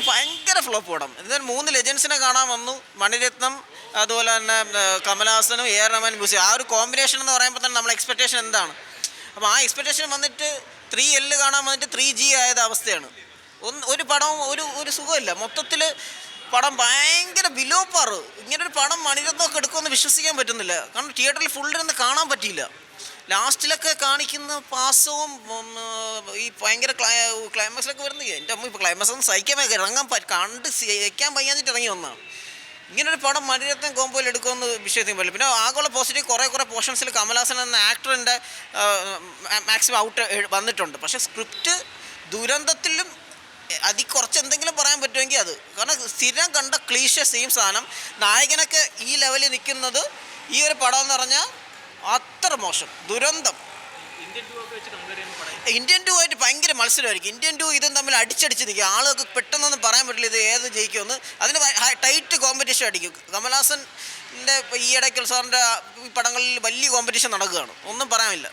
ഭയങ്കര ഫ്ലോപ്പ് പടം. എന്തായാലും 3 ലെജൻസിനെ കാണാൻ വന്നു. മണിരത്നം, അതുപോലെ തന്നെ കമലഹാസനും എ ആർ റഹ്മാൻ മ്യൂസിക്. ആ ഒരു കോമ്പിനേഷൻ എന്ന് പറയുമ്പോൾ തന്നെ നമ്മളെ എക്സ്പെക്റ്റേഷൻ എന്താണ്? അപ്പോൾ ആ എക്സ്പെക്റ്റേഷൻ വന്നിട്ട് 3L കാണാൻ വന്നിട്ട് 3G ആയത് അവസ്ഥയാണ്. ഒരു പടവും ഒരു സുഖമില്ല. മൊത്തത്തിൽ പടം ഭയങ്കര ബിലോ പാർ. ഇങ്ങനൊരു പടം മണിരത്നമൊക്കെ എടുക്കുമെന്ന് വിശ്വസിക്കാൻ പറ്റുന്നില്ല. കാരണം തിയേറ്ററിൽ ഫുള്ളിരുന്ന് കാണാൻ പറ്റിയില്ല. ലാസ്റ്റിലൊക്കെ കാണിക്കുന്ന പാസവും ഈ ഭയങ്കര ക്ലൈമാക്സിലൊക്കെ വരുന്നത് എൻ്റെ അമ്മ ഇപ്പോൾ ക്ലൈമാക്സ് ഒന്നും സഹിക്കാൻ കണ്ട് സഹിക്കാൻ വയ്യാഞ്ഞിട്ട് ഇറങ്ങി വന്നതാണ്. ഇങ്ങനൊരു പടം മണിരത്നം കോമ്പോയിൽ എടുക്കുമെന്ന് വിശ്വസിക്കാൻ പറ്റില്ല. പിന്നെ ആഗോള പോസിറ്റീവ് കുറേ പോർഷൻസിൽ കമലഹാസൻ എന്ന ആക്ടറിൻ്റെ മാക്സിമം ഔട്ട് വന്നിട്ടുണ്ട്. പക്ഷേ സ്ക്രിപ്റ്റ് ദുരന്തത്തിലും കുറച്ച് എന്തെങ്കിലും പറയാൻ പറ്റുമെങ്കിൽ അത്. കാരണം സ്ഥിരം കണ്ട ക്ലീഷ സെയിം സാധനം. നായകനൊക്കെ ഈ ലെവലിൽ നിൽക്കുന്നത് ഈ ഒരു പടം എന്ന് പറഞ്ഞാൽ അത്ര മോശം. ദുരന്തം. ഇന്ത്യൻ 2 ആയിട്ട് ഭയങ്കര മത്സരമായിരിക്കും. ഇന്ത്യൻ 2 ഇതും തമ്മിൽ അടിച്ചടിച്ച് നിൽക്കും. ആളുകൾക്ക് പെട്ടെന്നൊന്നും പറയാൻ പറ്റില്ല ഇത് ഏത് ജയിക്കുമെന്ന്. അതിന് ടൈറ്റ് കോമ്പറ്റീഷൻ അടിക്കും. കമലഹാസൻ്റെ ഈ ഇടയ്ക്കുള്ള സാറിൻ്റെ ഈ പടങ്ങളിൽ വലിയ കോമ്പറ്റീഷൻ നടക്കുകയാണ്. ഒന്നും പറയാനില്ല.